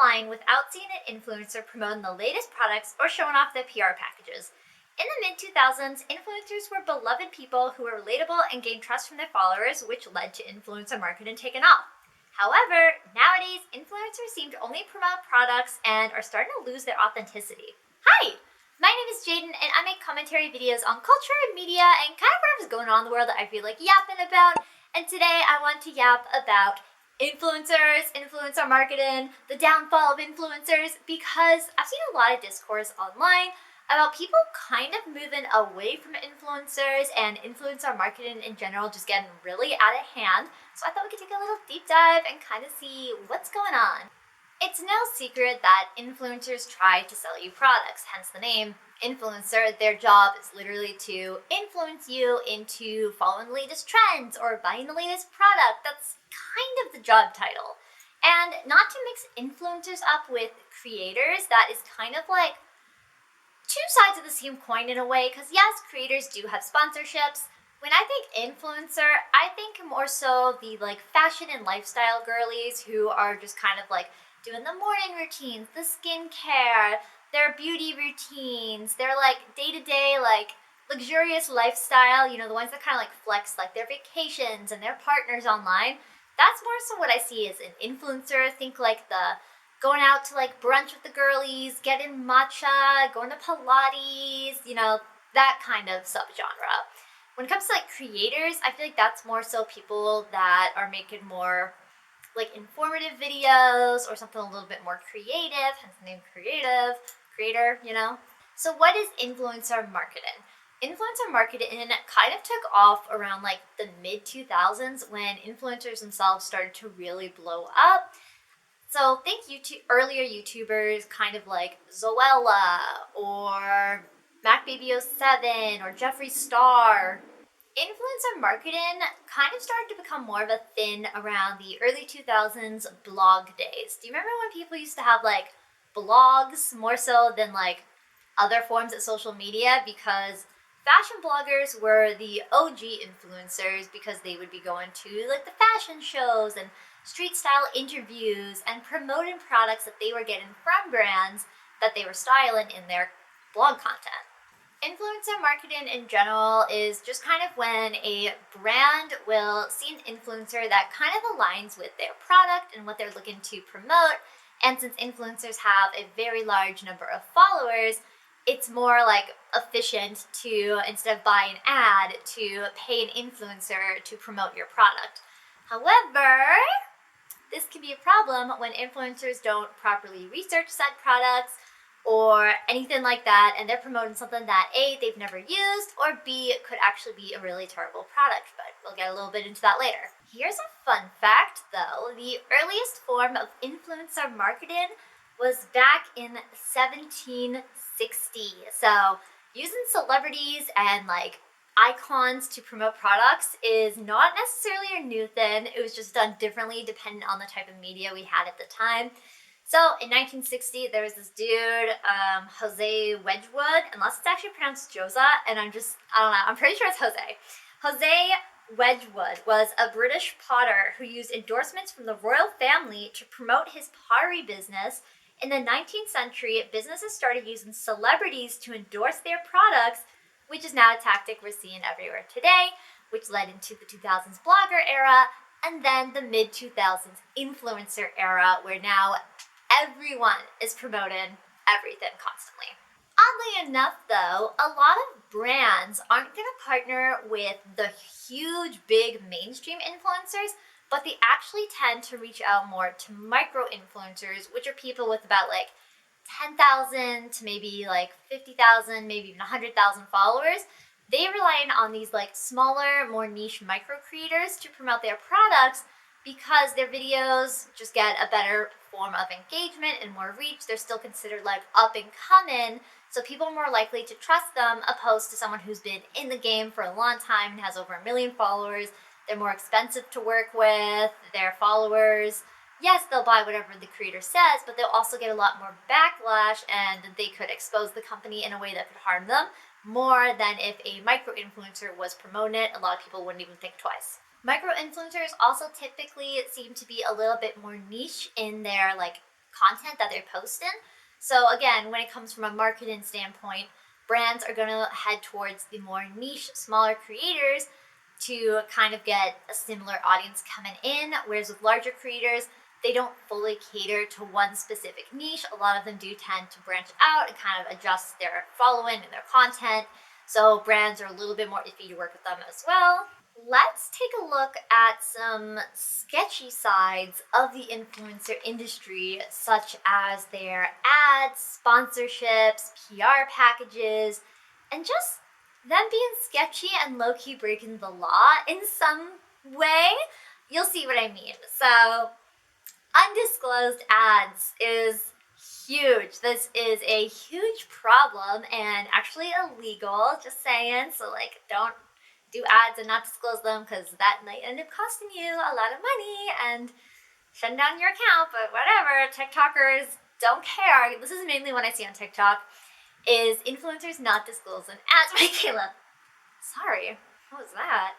online without seeing an influencer promoting the latest products or showing off their PR packages. In the mid-2000s, influencers were beloved people who were relatable and gained trust from their followers, which led to influencer marketing taking off. However, nowadays, influencers seem to only promote products and are starting to lose their authenticity. Hi! My name is Jaden, and I make commentary videos on culture, media, and kind of whatever's going on in the world that I feel like yapping about. And today I want to yap about influencers, influencer marketing, the downfall of influencers, because I've seen a lot of discourse online about people kind of moving away from influencers and influencer marketing in general just getting really out of hand. So I thought we could take a little deep dive and kind of see what's going on. It's no secret that influencers try to sell you products, hence the name influencer. Their job is literally to influence you into following the latest trends or buying the latest product. That's kind of the job title. And not to mix influencers up with creators, that is kind of like two sides of the same coin in a way, because yes, creators do have sponsorships. When I think influencer, I think more so the like fashion and lifestyle girlies who are just kind of like doing the morning routines, the skincare, their beauty routines, their like day-to-day like luxurious lifestyle, you know, the ones that kind of like flex like their vacations and their partners online. That's more so what I see as an influencer. Think like the going out to like brunch with the girlies, getting matcha, going to Pilates, you know, that kind of subgenre. When it comes to like creators, I feel like that's more so people that are making more like informative videos or something a little bit more creative, hence the name creator, you know? So what is influencer marketing? Influencer marketing kind of took off around like the mid-2000s when influencers themselves started to really blow up. So think earlier YouTubers kind of like Zoella or MacBaby07 or Jeffree Star. Influencer marketing kind of started to become more of a thing around the early 2000s blog days. Do you remember when people used to have like blogs more so than like other forms of social media? Because fashion bloggers were the OG influencers because they would be going to like the fashion shows and street style interviews and promoting products that they were getting from brands that they were styling in their blog content. Influencer marketing in general is just kind of when a brand will see an influencer that kind of aligns with their product and what they're looking to promote. And since influencers have a very large number of followers, it's more like efficient to, instead of buying an ad, to pay an influencer to promote your product. However, this can be a problem when influencers don't properly research said products or anything like that, and they're promoting something that A, they've never used, or B, could actually be a really terrible product, but we'll get a little bit into that later. Here's a fun fact though, the earliest form of influencer marketing was back in 1760. So using celebrities and like icons to promote products is not necessarily a new thing. It was just done differently depending on the type of media we had at the time. So in 1960, there was this dude, Jose Wedgwood, unless it's actually pronounced Josa, and I don't know, I'm pretty sure it's Jose. Jose Wedgwood was a British potter who used endorsements from the royal family to promote his pottery business. In the 19th century, businesses started using celebrities to endorse their products, which is now a tactic we're seeing everywhere today, which led into the 2000s blogger era, and then the mid-2000s influencer era, where now everyone is promoting everything constantly. Oddly enough, though, a lot of brands aren't going to partner with the huge, big mainstream influencers, but they actually tend to reach out more to micro-influencers, which are people with about like 10,000 to maybe like 50,000, maybe even 100,000 followers. They rely on these like smaller, more niche micro creators to promote their products because their videos just get a better form of engagement and more reach. They're still considered like up and coming, so people are more likely to trust them opposed to someone who's been in the game for a long time and has over 1 million followers. They're more expensive to work with, their followers. Yes, they'll buy whatever the creator says, but they'll also get a lot more backlash and they could expose the company in a way that could harm them more than if a micro-influencer was promoting it. A lot of people wouldn't even think twice. Micro-influencers also typically seem to be a little bit more niche in their like content that they're posting. So again, when it comes from a marketing standpoint, brands are going to head towards the more niche, smaller creators to kind of get a similar audience coming in, whereas with larger creators, they don't fully cater to one specific niche. A lot of them do tend to branch out and kind of adjust their following and their content. So brands are a little bit more iffy to work with them as well. Let's take a look at some sketchy sides of the influencer industry, such as their ads, sponsorships, PR packages, and just them being sketchy and low-key breaking the law in some way. You'll see what I mean. So, undisclosed ads is huge. This is a huge problem and actually illegal, just saying. So like, don't do ads and not disclose them, because that might end up costing you a lot of money and shutting down your account. But whatever, TikTokers don't care. This is mainly what I see on TikTok, is influencers not disclosing ads. Michaela, sorry, what was that?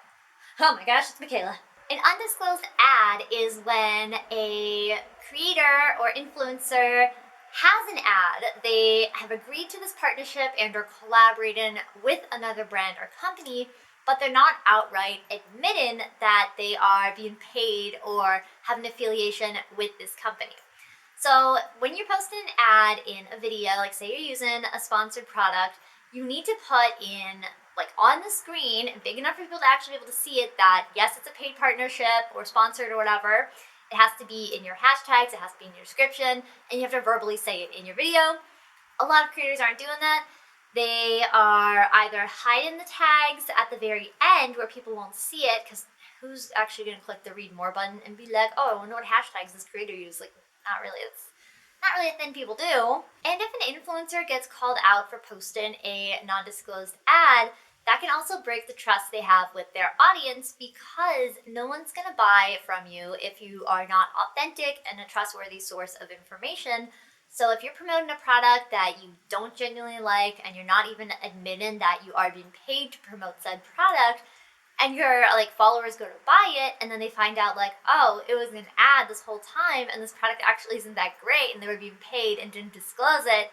Oh my gosh, it's Michaela. An undisclosed ad is when a creator or influencer has an ad. They have agreed to this partnership and are collaborating with another brand or company, but they're not outright admitting that they are being paid or have an affiliation with this company. So when you're posting an ad in a video, like say you're using a sponsored product, you need to put in, like on the screen, big enough for people to actually be able to see it, that yes, it's a paid partnership or sponsored or whatever. It has to be in your hashtags, it has to be in your description, and you have to verbally say it in your video. A lot of creators aren't doing that. They are either hiding the tags at the very end where people won't see it, because who's actually going to click the read more button and be like, oh, I wonder what hashtags this creator used? Like, not really. It's not really a thing people do. And if an influencer gets called out for posting a non-disclosed ad, that can also break the trust they have with their audience, because no one's going to buy from you if you are not authentic and a trustworthy source of information. So if you're promoting a product that you don't genuinely like, and you're not even admitting that you are being paid to promote said product, and your like followers go to buy it, and then they find out like, oh, it was an ad this whole time, and this product actually isn't that great, and they were being paid and didn't disclose it,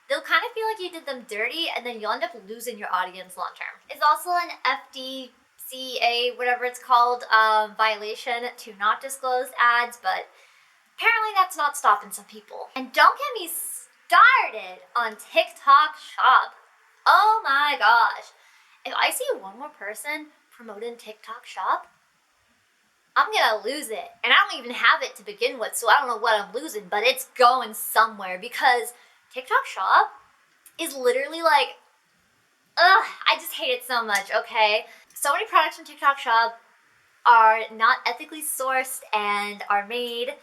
they'll kind of feel like you did them dirty, and then you'll end up losing your audience long term. It's also an FDCA, whatever it's called, violation to not disclose ads, but apparently that's not stopping some people. And don't get me started on TikTok Shop. Oh my gosh. If I see one more person promoting TikTok Shop, I'm gonna lose it. And I don't even have it to begin with, so I don't know what I'm losing, but it's going somewhere, because TikTok Shop is literally like, ugh, I just hate it so much, okay? So many products from TikTok Shop are not ethically sourced and are made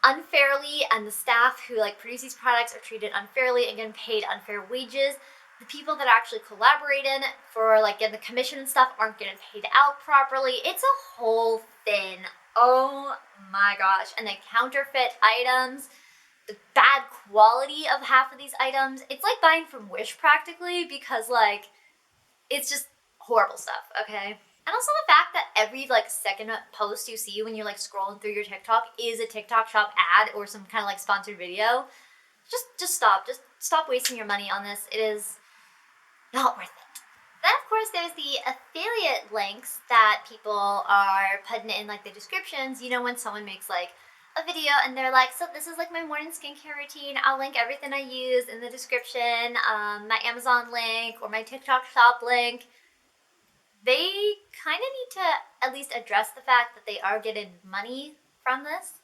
unfairly, and the staff who like produce these products are treated unfairly and getting paid unfair wages. The people that are actually collaborating for like getting the commission and stuff aren't getting paid out properly. It's a whole thing. Oh my gosh. And the counterfeit items, the bad quality of half of these items, it's like buying from Wish practically, because like it's just horrible stuff, okay? And also the fact that every like second post you see when you're like scrolling through your TikTok is a TikTok Shop ad or some kind of like sponsored video. Just stop wasting your money on this. It is not worth it. Then of course there's the affiliate links that people are putting in like the descriptions. You know, when someone makes like a video and they're like, so this is like my morning skincare routine, I'll link everything I use in the description, my Amazon link or my TikTok Shop link. They kind of need to at least address the fact that they are getting money from this,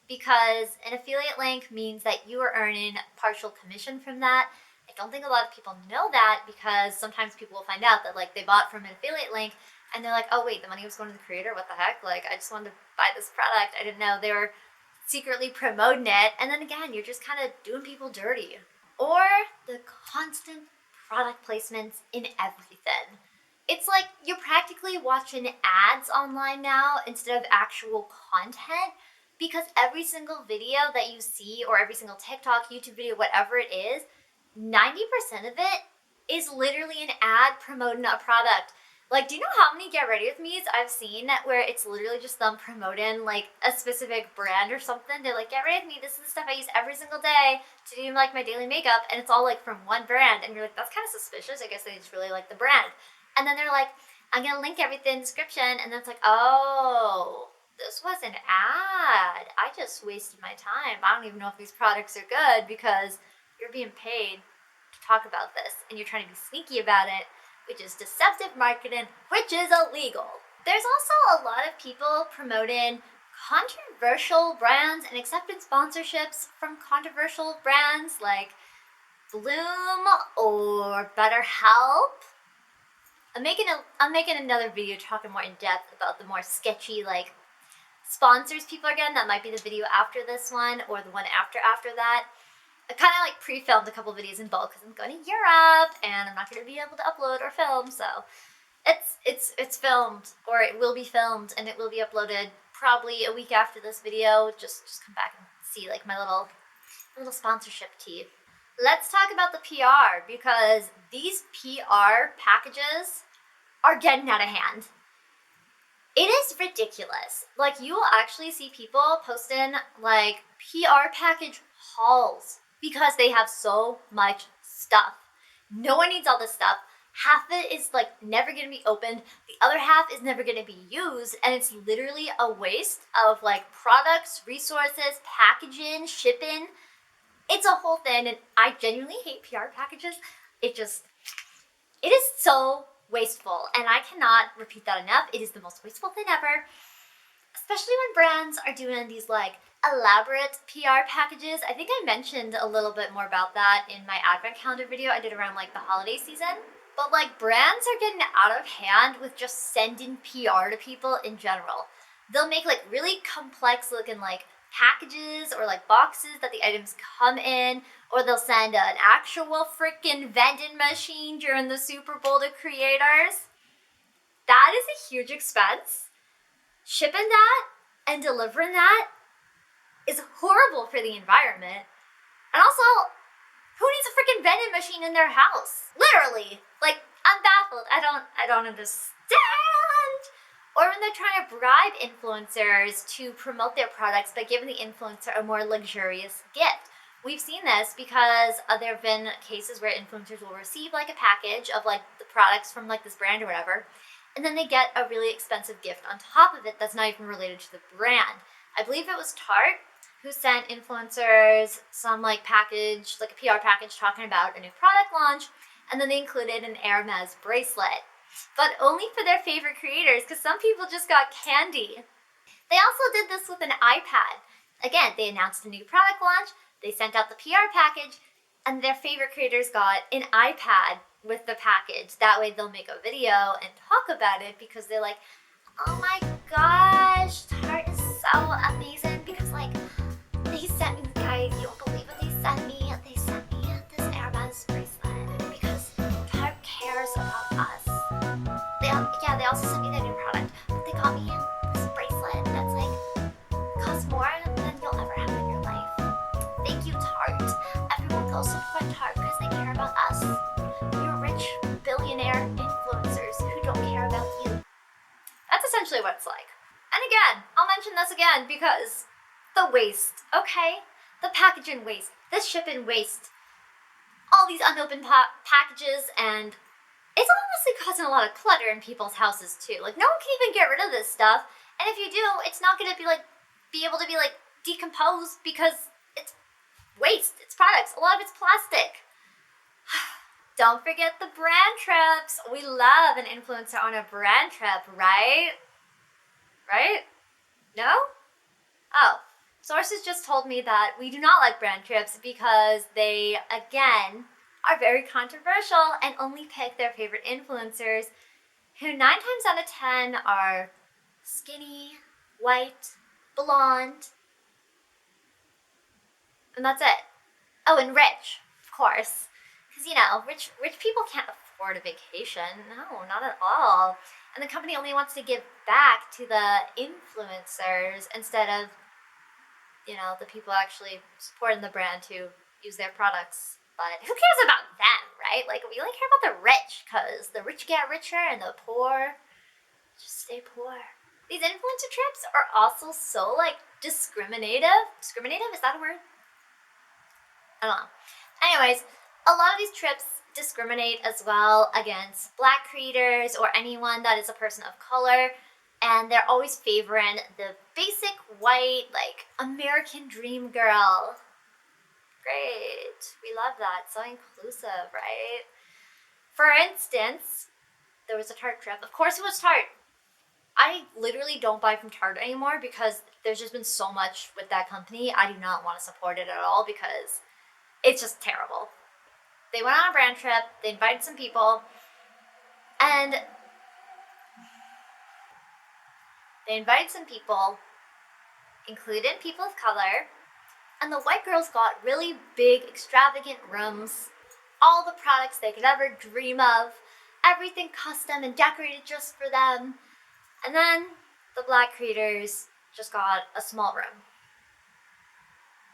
because an affiliate link means that you are earning partial commission from that. I don't think a lot of people know that, because sometimes people will find out that like they bought from an affiliate link and they're like, oh wait, the money was going to the creator, what the heck? Like, I just wanted to buy this product. I didn't know they were secretly promoting it. And then again, you're just kind of doing people dirty. Or the constant product placements in everything. It's like you're practically watching ads online now instead of actual content, because every single video that you see, or every single TikTok, YouTube video, whatever it is, 90% of it is literally an ad promoting a product. Like, do you know how many get ready with me's I've seen where it's literally just them promoting like a specific brand or something? They're like, get ready with me. This is the stuff I use every single day to do like my daily makeup, and it's all like from one brand. And you're like, that's kind of suspicious. I guess they just really like the brand. And then they're like, I'm gonna link everything in the description, and then it's like, oh, this was an ad. I just wasted my time. I don't even know if these products are good because you're being paid to talk about this, and you're trying to be sneaky about it, which is deceptive marketing, which is illegal. There's also a lot of people promoting controversial brands and accepted sponsorships from controversial brands like Bloom or BetterHelp. I'm making another video talking more in depth about the more sketchy like sponsors people are getting. That might be the video after this one or the one after that. I kind of like pre-filmed a couple videos in bulk because I'm going to Europe and I'm not going to be able to upload or film, so it's filmed, or it will be filmed, and it will be uploaded probably a week after this video. Just come back and see like my little sponsorship tea. Let's talk about the PR, because these PR packages are getting out of hand. It is ridiculous. Like, you will actually see people posting like PR package hauls because they have so much stuff. No one needs all this stuff. Half of it is like never going to be opened. The other half is never going to be used, and it's literally a waste of like products, resources, packaging, shipping. It's a whole thing, and I genuinely hate PR packages. It is so wasteful, and I cannot repeat that enough. It is the most wasteful thing ever, especially when brands are doing these like elaborate PR packages. I think I mentioned a little bit more about that in my advent calendar video I did around like the holiday season. But like, brands are getting out of hand with just sending PR to people in general. They'll make like really complex looking like packages or like boxes that the items come in, or they'll send an actual freaking vending machine during the Super Bowl to creators. That is a huge expense. Shipping that and delivering that is horrible for the environment. And also, who needs a freaking vending machine in their house? Literally. Like, I'm baffled. I don't understand. Or when they're trying to bribe influencers to promote their products by giving the influencer a more luxurious gift. We've seen this because there have been cases where influencers will receive like a package of like the products from like this brand or whatever, and then they get a really expensive gift on top of it that's not even related to the brand. I believe it was Tarte who sent influencers some like package, like a PR package talking about a new product launch, and then they included an Hermes bracelet. But only for their favorite creators, because some people just got candy. They also did this with an iPad. Again, they announced a new product launch, they sent out the PR package, and their favorite creators got an iPad with the package. That way they'll make a video and talk about it, because they're like, oh my gosh, Tarte is so amazing, because like, they sent me, guys, you don't believe what they sent me. They sent me this Hermes bracelet because Tarte cares about us. They also sent me the new product, but they got me this bracelet that's like costs more than you'll ever have in your life. Thank you, Tarte. Everyone go support Tarte because they care about us. You're rich billionaire influencers who don't care about you. That's essentially what it's like. And again, I'll mention this again because the waste, okay? The packaging waste, the shipping waste, all these unopened packages, and it's honestly causing a lot of clutter in people's houses too. Like, no one can even get rid of this stuff, and if you do, it's not going to be able to be decomposed because it's waste. It's products. A lot of it's plastic. Don't forget the brand trips. We love an influencer on a brand trip, right? Right? No? Oh. Sources just told me that we do not like brand trips because they, again, are very controversial and only pick their favorite influencers, who 9 times out of 10 are skinny, white, blonde, and that's it. Oh, and rich, of course, because rich people can't afford a vacation. No, not at all. And the company only wants to give back to the influencers instead of the people actually supporting the brand to use their products. But who cares about them, right? Like, we only care about the rich, because the rich get richer and the poor just stay poor. These influencer trips are also so, like, discriminative. Discriminative? Is that a word? I don't know. Anyways, a lot of these trips discriminate as well against Black creators or anyone that is a person of color, and they're always favoring the basic white, like, American dream girl. Great. We love that. So inclusive, right? For instance, there was a Tarte trip. Of course it was Tarte. I literally don't buy from Tarte anymore because there's just been so much with that company. I do not want to support it at all because it's just terrible. They went on a brand trip, they invited some people, and included people of color, and the white girls got really big, extravagant rooms, all the products they could ever dream of, everything custom and decorated just for them. And then the Black creators just got a small room.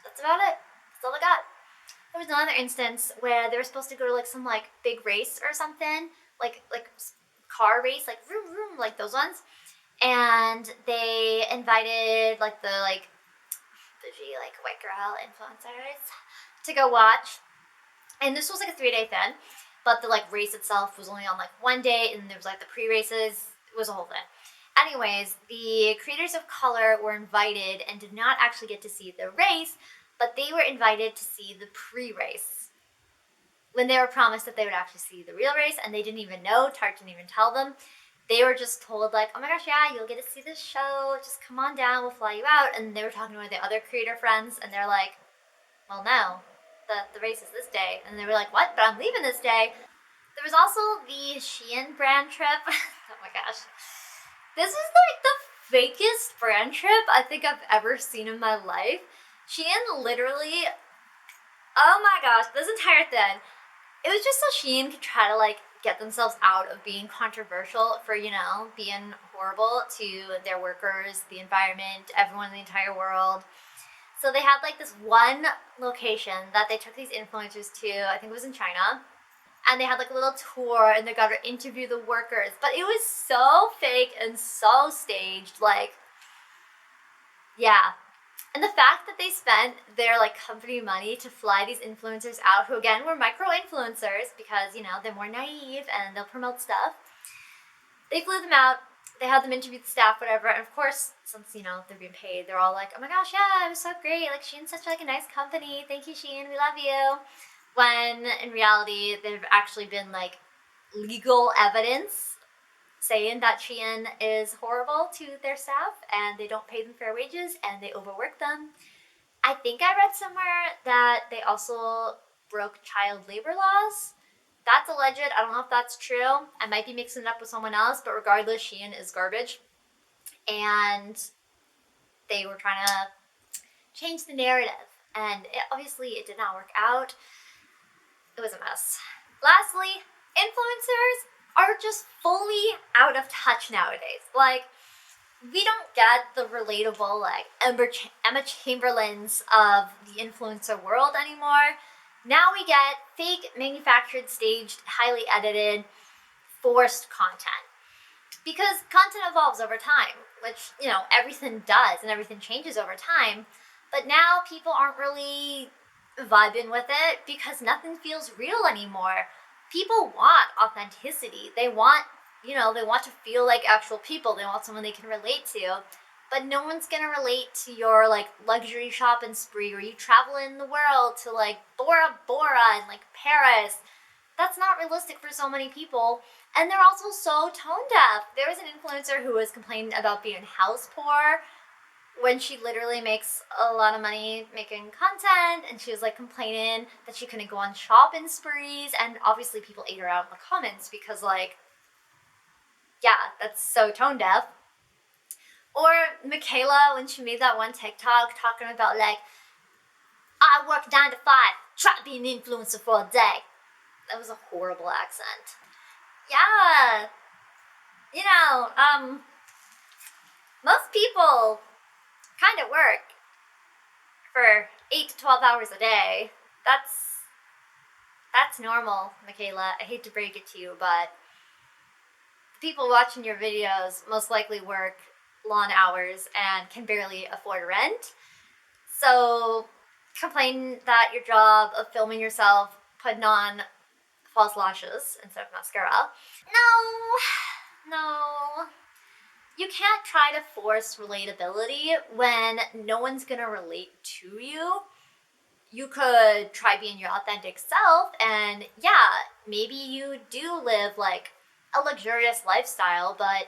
That's about it. That's all I got. There was another instance where they were supposed to go to like some like big race or something, like car race, like vroom vroom, like those ones. And they invited like the bougie like white girl influencers to go watch. And this was like a 3-day thing, but the like race itself was only on like one day, and there was like the pre-races. It was a whole thing. Anyways, the creators of color were invited and did not actually get to see the race, but they were invited to see the pre-race when they were promised that they would actually see the real race, and they didn't even know. Tarte didn't even tell them. They were just told like, oh my gosh, yeah, you'll get to see this show. Just come on down, we'll fly you out. And they were talking to one of the other creator friends, and they're like, well, no, the race is this day. And they were like, what? But I'm leaving this day. There was also the Shein brand trip. Oh my gosh. This is like the fakest brand trip I think I've ever seen in my life. Shein literally, oh my gosh, this entire thing, it was just so Shein could try to like get themselves out of being controversial for, you know, being horrible to their workers, the environment, everyone in the entire world. So they had like this one location that they took these influencers to, I think it was in China. And they had like a little tour, and they got to interview the workers. But it was so fake and so staged. Like, yeah. And the fact that they spent their like company money to fly these influencers out, who again were micro-influencers because, you know, they're more naive and they'll promote stuff. They flew them out. They had them interview the staff, whatever. And of course, since, you know, they're being paid, they're all like, oh my gosh, yeah, it was so great. Like, Shein's such like a nice company. Thank you, Shein. We love you. When in reality, there have actually been like legal evidence saying that Shein is horrible to their staff and they don't pay them fair wages and they overwork them. I think I read somewhere that they also broke child labor laws. That's alleged. I don't know if that's true. I might be mixing it up with someone else, but regardless, Shein is garbage. And they were trying to change the narrative. And obviously it did not work out. It was a mess. Lastly, influencers are just fully out of touch nowadays. Like, we don't get the relatable, like, Emma Chamberlains of the influencer world anymore. Now we get fake, manufactured, staged, highly edited, forced content. Because content evolves over time, which, you know, everything does and everything changes over time. But now people aren't really vibing with it because nothing feels real anymore. People want authenticity. They want, you know, they want to feel like actual people. They want someone they can relate to. But no one's gonna relate to your like luxury shopping spree where you travel in the world to like Bora Bora and like Paris. That's not realistic for so many people. And they're also so tone deaf. There was an influencer who was complaining about being house poor when she literally makes a lot of money making content, and she was like complaining that she couldn't go on shopping sprees, and obviously people ate her out in the comments because like, yeah, that's so tone deaf. Or Michaela, when she made that one TikTok talking about like, I work 9 to 5, try to be an influencer for a day. That was a horrible accent. Yeah, you know, most people kind of work for 8 to 12 hours a day. That's normal, Michaela. I hate to break it to you, but the people watching your videos most likely work long hours and can barely afford rent. So complain that your job of filming yourself putting on false lashes instead of mascara. No. You can't try to force relatability when no one's gonna relate to you. You could try being your authentic self, and yeah, maybe you do live like a luxurious lifestyle, but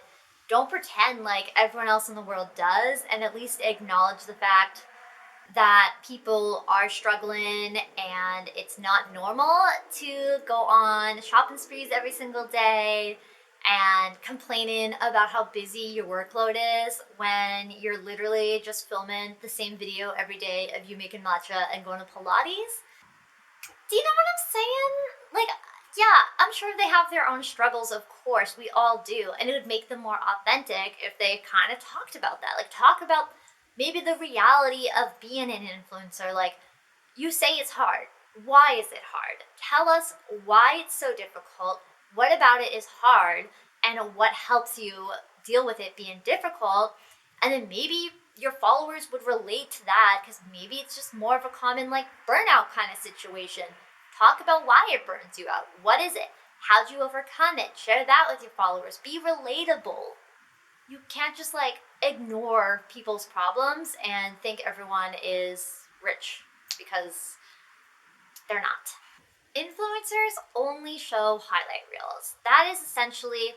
don't pretend like everyone else in the world does, and at least acknowledge the fact that people are struggling and it's not normal to go on shopping sprees every single day and complaining about how busy your workload is when you're literally just filming the same video every day of you making matcha and going to Pilates. Do you know what I'm saying? Like, yeah, I'm sure they have their own struggles, of course. We all do. And it would make them more authentic if they kind of talked about that. Like, talk about maybe the reality of being an influencer. Like, you say it's hard. Why is it hard? Tell us why it's so difficult. What about it is hard? And what helps you deal with it being difficult? And then maybe your followers would relate to that because maybe it's just more of a common like burnout kind of situation. Talk about why it burns you out. What is it? How'd you overcome it? Share that with your followers. Be relatable. You can't just like ignore people's problems and think everyone is rich because they're not. Influencers only show highlight reels. That is essentially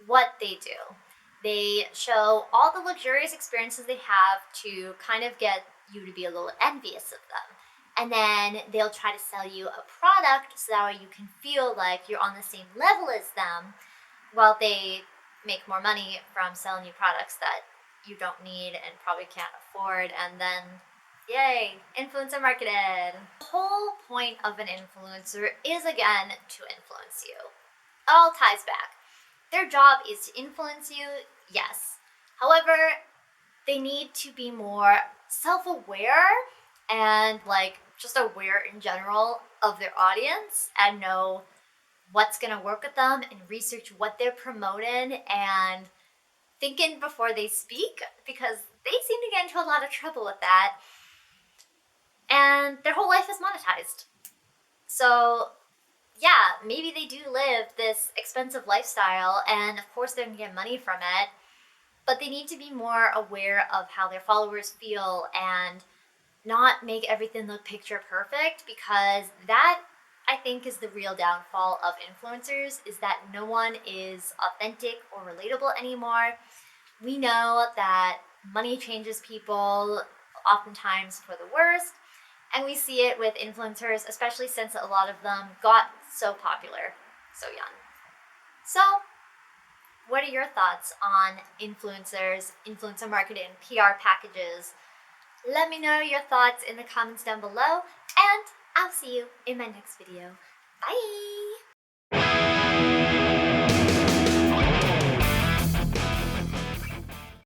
what they do. They show all the luxurious experiences they have to kind of get you to be a little envious of them. And then they'll try to sell you a product so that way you can feel like you're on the same level as them while they make more money from selling you products that you don't need and probably can't afford. And then, yay, influencer marketed. The whole point of an influencer is, again, to influence you. It all ties back. Their job is to influence you, yes. However, they need to be more self-aware and like just aware in general of their audience and know what's going to work with them and research what they're promoting and thinking before they speak, because they seem to get into a lot of trouble with that. And their whole life is monetized. So yeah, maybe they do live this expensive lifestyle and of course they're gonna get money from it, but they need to be more aware of how their followers feel and not make everything look picture perfect, because that I think is the real downfall of influencers, is that no one is authentic or relatable anymore. We know that money changes people oftentimes for the worst, and we see it with influencers, especially since a lot of them got so popular so young. So, what are your thoughts on influencers, influencer marketing, PR packages? Let me know your thoughts in the comments down below, and I'll see you in my next video. Bye!